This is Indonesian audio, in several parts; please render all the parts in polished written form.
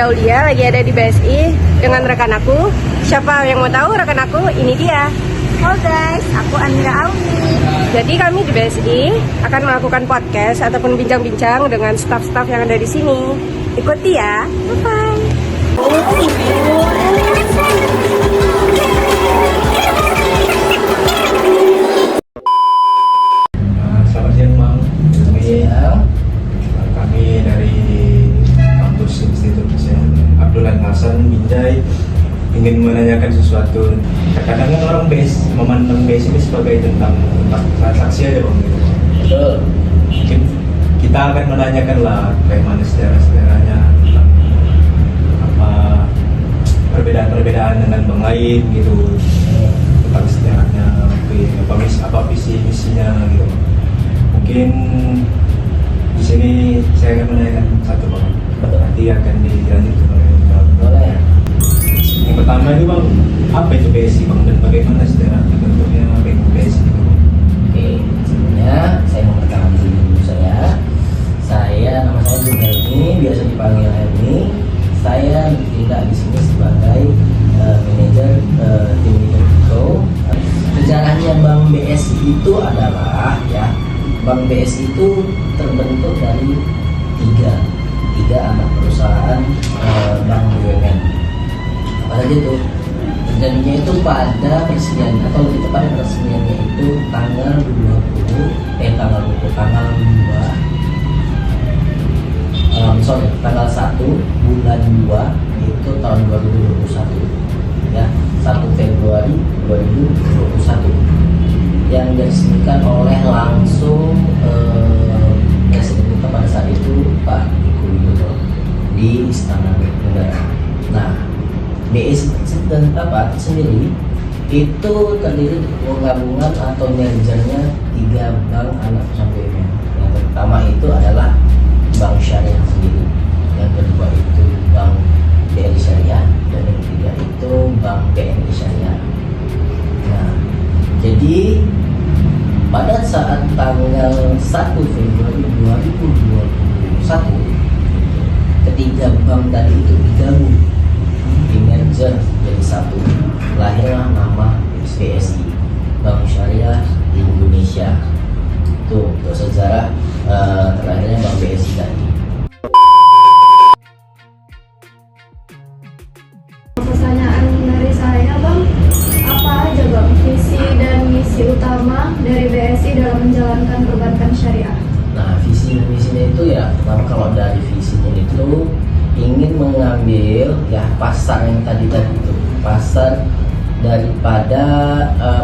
Aulia lagi ada di BSI dengan rekan aku. Siapa yang mau tahu rekan aku? Ini dia. Halo guys, aku Anira Auni. Jadi kami di BSI akan melakukan podcast ataupun bincang-bincang dengan staf-staf yang ada di sini. Ikuti ya. Bye-bye. Selamat siang Bang. Kami dari kampus Institut Kesehatan Abdullah Hasan Binjai ingin menanyakan sesuatu. Terkadang kan orang memandang BS ini sebagai tentang transaksi aja Bang. Betul. Mungkin kita akan menanyakan lah bagaimana sejarah-sejarahnya, tentang apa perbedaan-perbedaan dengan bank lain gitu, tentang sejarahnya, apa visi misinya gitu. Mungkin di sini saya akan menanyakan satu Bang. Nanti akan dilanjutkan oleh Bang. Boleh. Yang pertama ini Bang, apa itu BSI Bang dan bagaimana sejarah terbentuknya BSI itu Bang? Oke, sebelumnya saya mau perkenalkan diri saya. Nama saya Jun Helmi, biasa dipanggil Helmi. Saya bertindak di sini sebagai manajer tim Mikro. Sejarahnya Bank BSI itu adalah Bank BSI itu terbentuk dari tiga anak perusahaan bank BUMN. Apa saja itu? Terjadinya itu pada persemian atau lebih tepatnya persemiannya itu tanggal 1 bulan 2 itu tahun 2021 ya, 1 Februari 2021 yang diresmikan oleh langsung Presiden kita pada saat itu Pak Joko Widodo di Istana Negara. Nah, BSI sendiri itu terdiri dari penggabungan atau mergernya 3 bank anak perusahaan BUMN. Yang pertama itu adalah Bank Syariah sendiri, yang kedua itu Bank BRI Syariah, dan yang ketiga itu Bank BNI Syariah. Nah, jadi pada saat tanggal 1 Februari 2021 ketiga bank tadi itu digabung, di merger jadi satu, lahirlah nama BSI, Bank Syariah di Indonesia. Tuh untuk sejarah terlahirnya Bank BSI tadi. Pertanyaan dari saya Bang, apa aja Bang visi dan misi utama dari BSI dalam menjalankan perbankan syariah? Nah, visi dan misinya itu pertama kalau dari visinya itu ingin mengambil pasar yang tadi itu, pasar daripada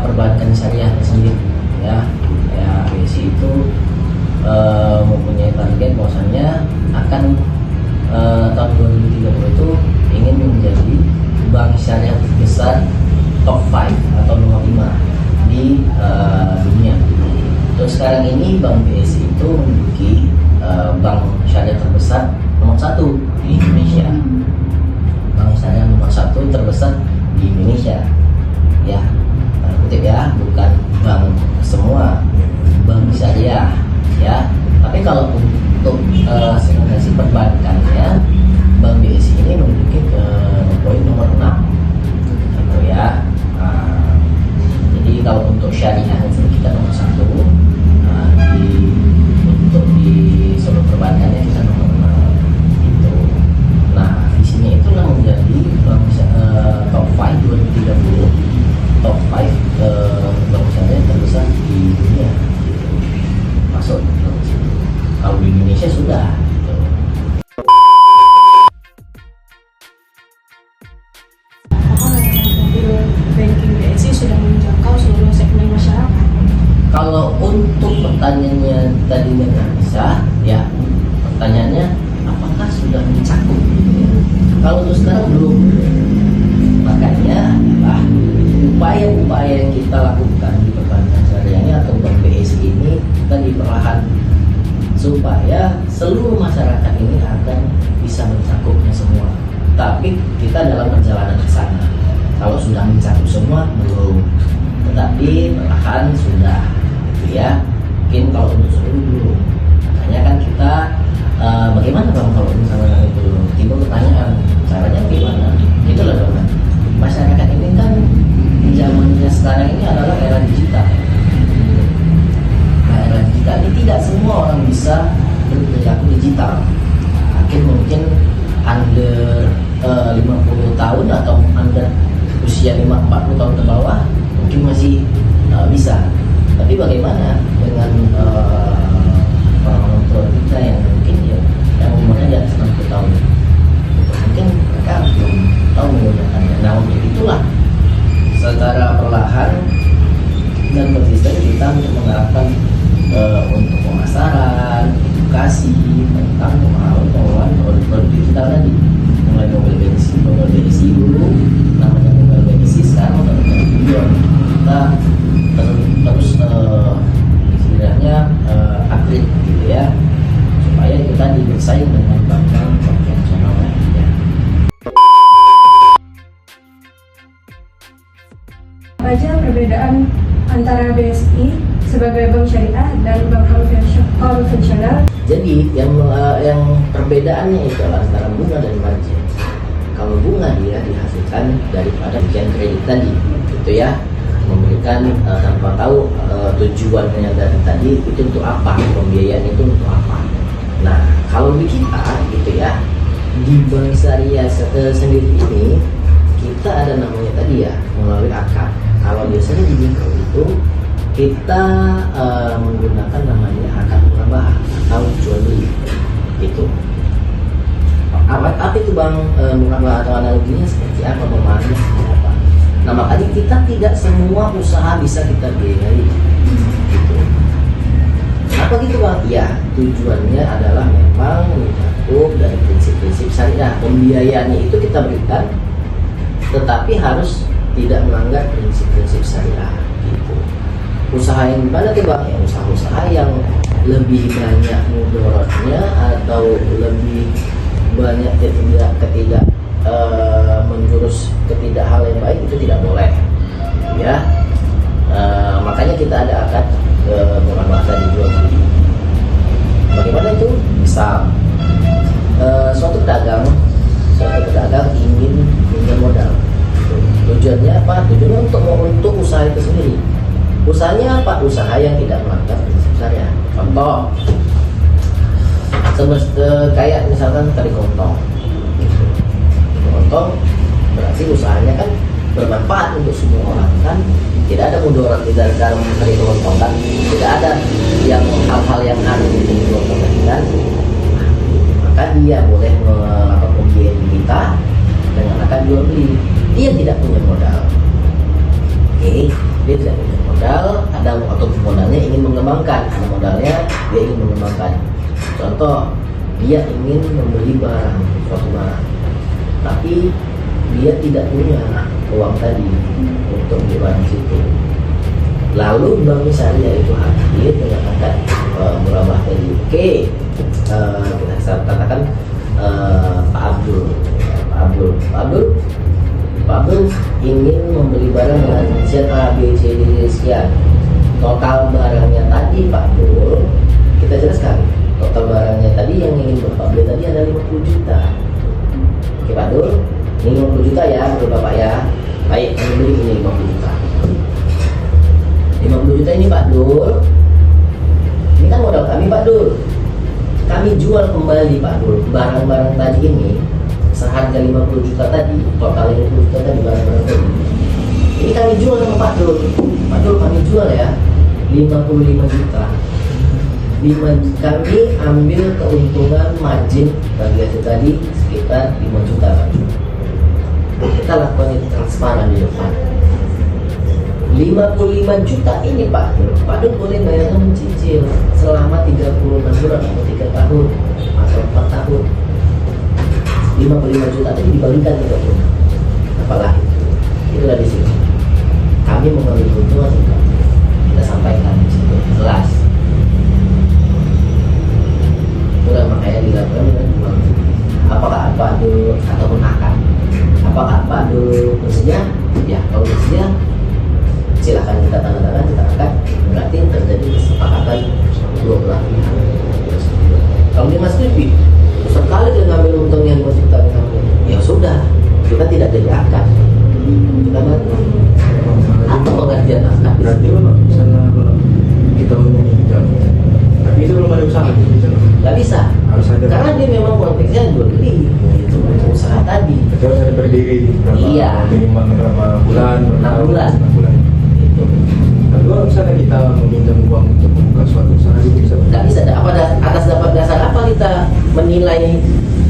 perbankan syariah sendiri BSI itu mempunyai target bahwasannya akan tahun 2030 itu ingin menjadi bank syariah terbesar top 5 atau nomor 5 di dunia. Untuk sekarang ini Bank BSI itu menduduki bank syariah terbesar nomor 1 di Indonesia. Bank syariah nomor 1 terbesar di Indonesia. Kutip bukan bank semua bank syariah tapi kalau untuk segmentasi perbankannya Bank BSI ini menduduki ke poin nomor 6 gitu ya. Jadi kalau untuk syariah itu kita nomor 1, untuk di seluruh perbankannya kita nomor 6 gitu. Nah, visinya itu menjadi bank top 5 2030, top 5 bank syariah terbesar di dunia gitu. Masuk kalau di Indonesia sudah gitu. Apakah mobil banking BSI sudah menjangkau seluruh segmen masyarakat? Kalau untuk pertanyaannya tadi dengan bisa pertanyaannya apakah sudah mencakup kalau untuk sekarang belum. Makanya upaya-upaya yang kita lakukan di perbankan syariah ini atau Bank BSI ini kita diperlahan supaya seluruh masyarakat ini akan bisa mencakupnya semua. Tapi kita dalam perjalanan ke sana. Kalau sudah mencakup semua belum, tetapi perlahan sudah gitu Mungkin kalau untuk seluruh belum. Makanya kan kita bagaimana Bang kalau misalnya itu timbul pertanyaan, caranya gimana? Itulah dong. Masyarakat ini kan zamannya sekarang ini adalah era digital. Nah, era digital ini tidak semua orang bisa berperilaku digital. Mungkin under 50 tahun atau under usia 40 tahun ke bawah mungkin masih bisa. Tapi bagaimana dengan orang tua kita yang mungkin yang umurnya di atas 60 tahun? Mungkin mereka belum tahu menggunakannya. Nah, untuk itulah secara perlahan dan konsisten kita untuk mengarahkan untuk pemasaran, edukasi tentang pengalaman produk digital tadi, mulai mobil bensin dulu, namanya mobil bensin sekarang udah video kita terus istilahnya upgrade gitu ya, supaya kita bersaing dengan bank-bank konvensional lainnya. Apa aja perbedaan antara BSI sebagai bank syariah dan bank konvensional? Jadi yang perbedaannya itu antara bunga dan margin. Kalau bunga dia dihasilkan daripada pemberian kredit tadi, gitu ya, memberikan tanpa tahu tujuannya dari tadi itu untuk apa, pembiayaan itu untuk apa. Nah, kalau di kita gitu ya, di bank syariah sendiri ini kita ada namanya tadi ya, melalui akad. Kalau biasanya di Bingkau itu kita menggunakan namanya akad murabah atau jual beli itu. Apa itu bang, murabah atau analoginya seperti apa, pemahamannya seperti apa? Nah, makanya kita tidak semua usaha bisa kita biayai gitu. Apa gitu bang? Ya, tujuannya adalah memang mencakup dari prinsip-prinsip syariah. Pembiayaannya itu kita berikan, tetapi harus tidak melanggar prinsip-prinsip syariah gitu. Usaha yang mana tuh bang? Ya, usaha-usaha yang lebih banyak mudaratnya atau lebih banyak ketidak menjurus ketidak hal yang baik itu tidak boleh ya. Makanya kita ada akad murabah tadi jual beli. Bagaimana itu? Misal suatu pedagang ingin pinjam modal. Tujuannya apa? Tujuannya untuk usaha itu sendiri. Usahanya apa? Usaha yang tidak melanggar prinsip syariah. Contoh, kayak misalkan tadi kontong. Kontong berarti usahanya kan bermanfaat untuk semua orang kan, tidak ada mudarat di dalam mencari kontong kan, tidak ada yang hal-hal yang harus dikeluarkan kan. Maka dia boleh melakukan pembiayaan kita dengan akan jual beli. Dia tidak punya modal. Dia tidak punya modal, ada atau modalnya ingin mengembangkan, ada modalnya dia ingin mengembangkan. Contoh, dia ingin membeli suatu barang, tapi dia tidak punya uang tadi untuk jual di situ. Lalu bank syariah itu hadir dengan akad murabah tadi. Kita katakan Pak Abdul ingin membeli barang dengan rincian A, B, C, D, sekian. Total barangnya tadi Pak Abdul, kita jelaskan. Total barangnya tadi yang ingin Bapak beli tadi ada 50 juta. Oke Pak Abdul, ini 50 juta ya untuk Bapak ya. Baik, kami beli ini 50 juta. 50 juta ini Pak Abdul, ini kan modal kami Pak Abdul. Kami jual kembali Pak Abdul barang-barang tadi ini seharga 50 juta tadi, total 50 juta tadi barang-barang tadi. Ini kami jual sama Pak Abdul. Pak Abdul kami jual ya 55 juta. Kami ambil keuntungan margin bagi hasil tadi sekitar 5 juta Pak Abdul. Kita lakukan itu transparan di depan. 55 juta ini Pak Abdul boleh bayarnya mencicil selama 36 bulan atau 3 tahun atau 4 tahun. 55 juta itu dibagikan ke Pak. Apalah itulah di sini. Kami mengambil keuntungan juga. Kita sampaikan di situ jelas. Itulah makanya dilakukan dengan uang. Apakah Pak Abdul ataupun akan? Apakah Pak Abdul bersedia? Ya, kalau bersedia silakan kita tanda tangan, kita angkat. Berarti terjadi kesepakatan dua belah pihak. Kalau dia nggak setuju, sekali dia ngambil untungnya 2 juta berdiri berapa Iya. minimal berapa bulan, 6 bulan. 6 bulan. Gitu. Lalu kalau misalnya kita meminjam uang untuk membuka suatu usaha itu bisa Nggak bisa, atas dasar apa kita menilai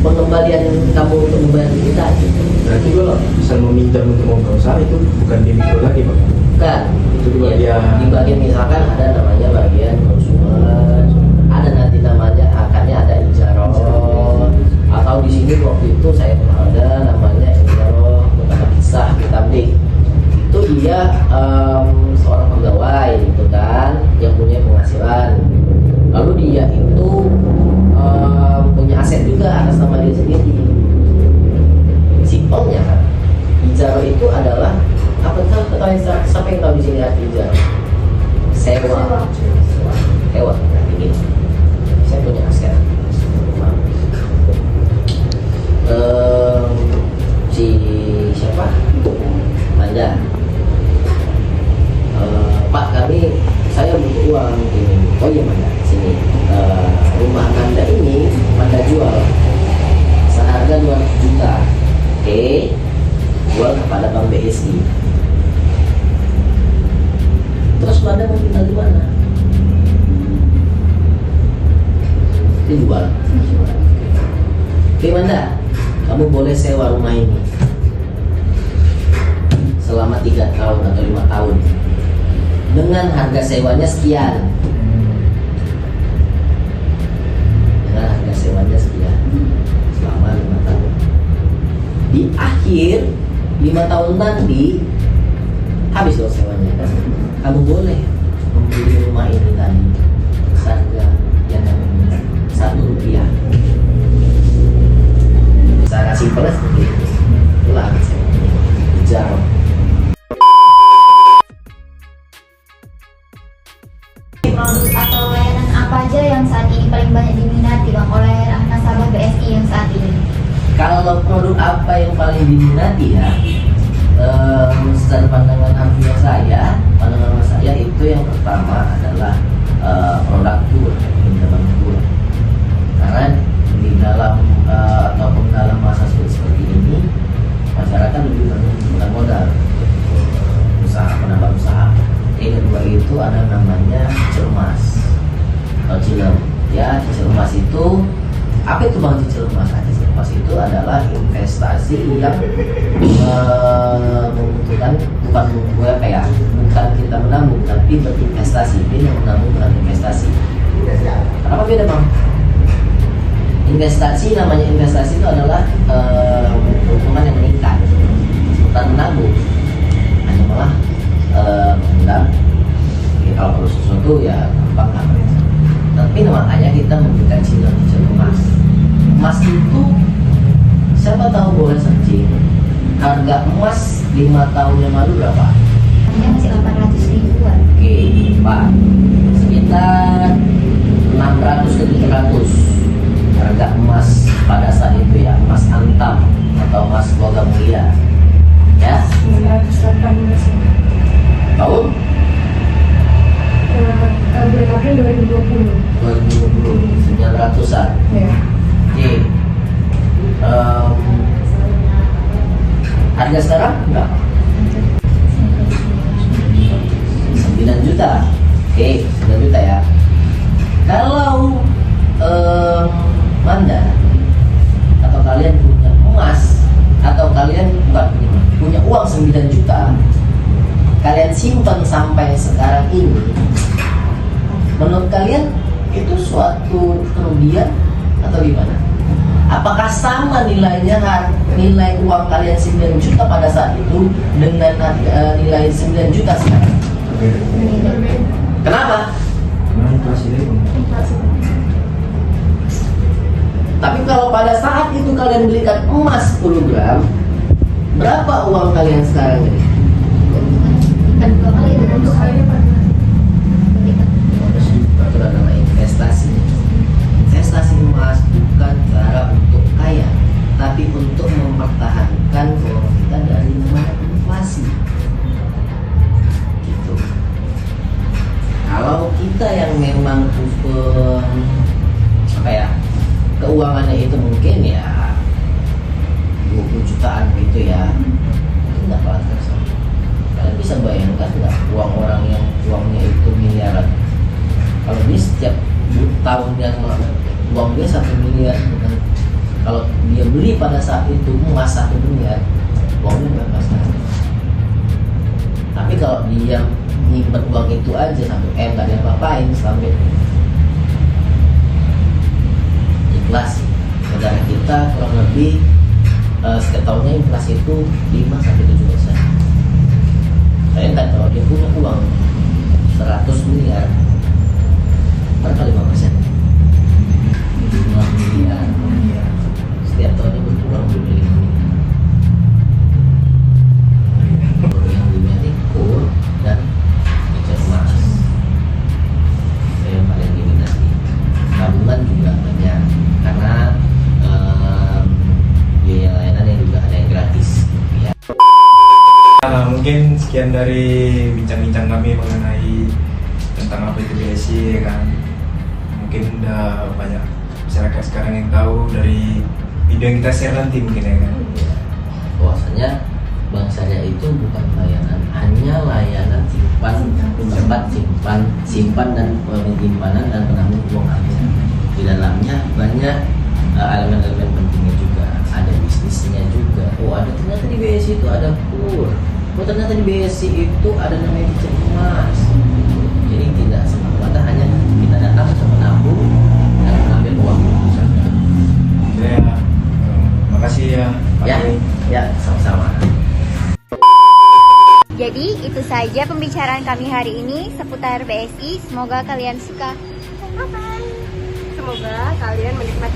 pengembalian kamu untuk membayar kita gitu. berarti kalau bisa meminjam untuk membuka usaha itu bukan di mikro lagi Pak. Kan Itu di bagian di bagian misalkan ada namanya bagian konsumen, ada nanti namanya akannya ada ijaroh, atau di sini waktu itu saya pernah ada namanya ijaroh beberapa kisah kitablik. Itu dia seorang pegawai gitu kan yang punya penghasilan, lalu dia itu punya aset juga atas nama dia sendiri. Simpelnya kan ijaroh itu adalah apa tuh? Siapa yang tahu di sini arti ijaroh? Sewa. Berarti gini, saya punya aset rumah. Si siapa? Manda. Pak, saya butuh uang ini. Oh iya Manda, sini. Rumah Manda ini Manda jual seharga 200 juta. Oke, jual kepada Bank BSI. Terus Manda mau tinggal di mana? Dijual. Oke Manda, kamu boleh sewa rumah ini selama 3 tahun atau 5 tahun dengan harga sewanya sekian. Dengan harga sewanya sekian selama 5 tahun. Di akhir 5 tahun nanti habis dong sewanya kan, kamu boleh membeli rumah ini tadi harga yang kamu minta 1 rupiah. Secara simpelnya seperti itu. Itulah ijaroh. Produk atau layanan apa aja yang saat ini paling banyak diminati Bang oleh nasabah BSI yang saat ini? Kalau produk apa yang paling diminati ya, secara pandangan saya itu yang pertama adalah produk tur, pinjaman tur. Karena di dalam ataupun dalam masa sulit seperti ini, masyarakat lebih membutuhkan modal usaha, menambah usaha. Yang kedua itu ada namanya cicil emas atau cilem. Ya, cicil emas itu apa itu Bang cicil emas? Cicil emas itu adalah investasi yang membutuhkan bukan kita menabung tapi berinvestasi. Ini yang menabung bukan investasi. Kenapa beda Bang? Investasi, namanya investasi itu adalah keuntungan yang meningkat. Sementara menabung hanya malah mengundang ya, kalau perlu sesuatu ya gampang lah. Tapi makanya kita memberikan cicilan emas. Emas itu siapa tahu boleh searching harga emas 5 tahun yang lalu berapa? Harganya masih 800 ribuan. Oke, Pak, sekitar 600 ke 700 harga emas pada saat itu ya, emas antam atau emas logam mulia ya. 918 Tahun bulan April 2020. 900-an. Ya. Oke. Harga sekarang berapa? 9 juta. Oke, 9 juta ya. Kalau Manda atau kalian punya emas atau kalian punya uang 9 juta, kalian simpan sampai sekarang ini, menurut kalian itu suatu kerugian atau gimana? Apakah sama nilainya, nilai uang kalian 9 juta pada saat itu dengan nilai 9 juta sekarang? Kenapa? Tapi kalau pada saat itu kalian belikan emas 10 gram, berapa uang kalian sekarang ini? Kan 2 kali itu Untuk kalian pernah Itu adalah investasi. Investasi emas bukan cara untuk kaya, tapi untuk mempertahankan uang kita dari namanya inflasi. Gitu. Kalau kita yang memang keuangannya itu mungkin ya 20 jutaan gitu ya, saat itu muas 1 miliar, uangnya berapa sekarang? Tapi kalau dia nyimpen uang itu aja 1 M gak ada apa-apain sampai ikhlas. Negara kita kurang lebih setiap tahunnya inflasi itu 5-7%. Bayangkan kalau dia punya uang 100 miliar, berapa 5%? 5 miliar. Setiap tahunnya berkurang 5 miliar. Yang dimiliki kur dan meja emas. Yang paling diminati. Tabungan juga banyak karena biaya layanan yang juga ada yang gratis. Ya. Nah, mungkin sekian dari bincang-bincang kami mengenai tentang apa itu BSI ya kan. Mungkin udah banyak masyarakat sekarang yang tahu dari video yang kita share nanti mungkin ya kan. Ya. Bahwasanya bank syariah itu bukan layanan, hanya layanan tempat simpan dan penyimpanan dan penampungan uang aja. Di dalamnya banyak elemen-elemen pentingnya juga, ada bisnisnya juga. Oh, ada ternyata di BSI itu ada kur. Oh, ternyata di BSI itu ada namanya meja emas. Jadi tidak semata-mata hanya kita datang untuk menabung dan mengambil uang itu saja. Ya, makasih ya Pak. Ya, sama-sama. Jadi itu saja pembicaraan kami hari ini seputar BSI. Semoga kalian suka. Bye-bye. Semoga kalian menikmati